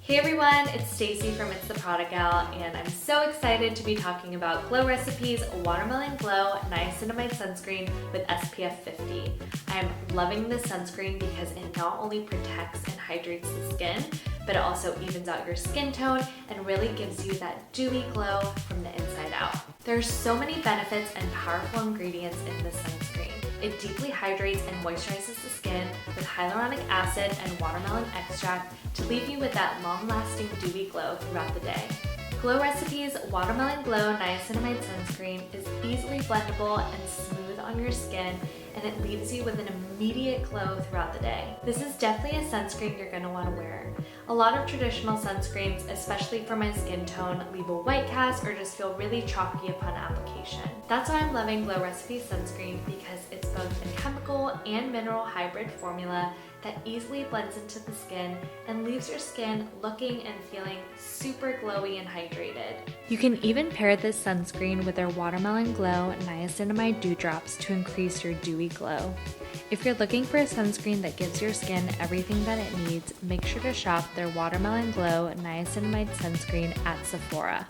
Hey everyone, it's Stacy from It's the Product Gal, and I'm so excited to be talking about Glow Recipes Watermelon Glow Niacinamide Sunscreen with SPF 50. I'm loving this sunscreen because it not only protects and hydrates the skin, but it also evens out your skin tone and really gives you that dewy glow from the inside out. There are so many benefits and powerful ingredients in this sunscreen. It deeply hydrates and moisturizes the skin with hyaluronic acid and watermelon extract to leave you with that long-lasting dewy glow throughout the day. Glow Recipes Watermelon Glow Niacinamide Sunscreen is easily blendable and smooth on your skin, and it leaves you with an immediate glow throughout the day. This is definitely a sunscreen you're going to want to wear. A lot of traditional sunscreens, especially for my skin tone, leave a white cast or just feel really chalky upon application. That's why I'm loving Glow Recipes Sunscreen, because it's both a chemical and mineral hybrid formula that easily blends into the skin and leaves your skin looking and feeling super glowy and hydrated. You can even pair this sunscreen with their Watermelon Glow Niacinamide Dewdrops to increase your dewy glow. If you're looking for a sunscreen that gives your skin everything that it needs, make sure to shop their Watermelon Glow Niacinamide Sunscreen at Sephora.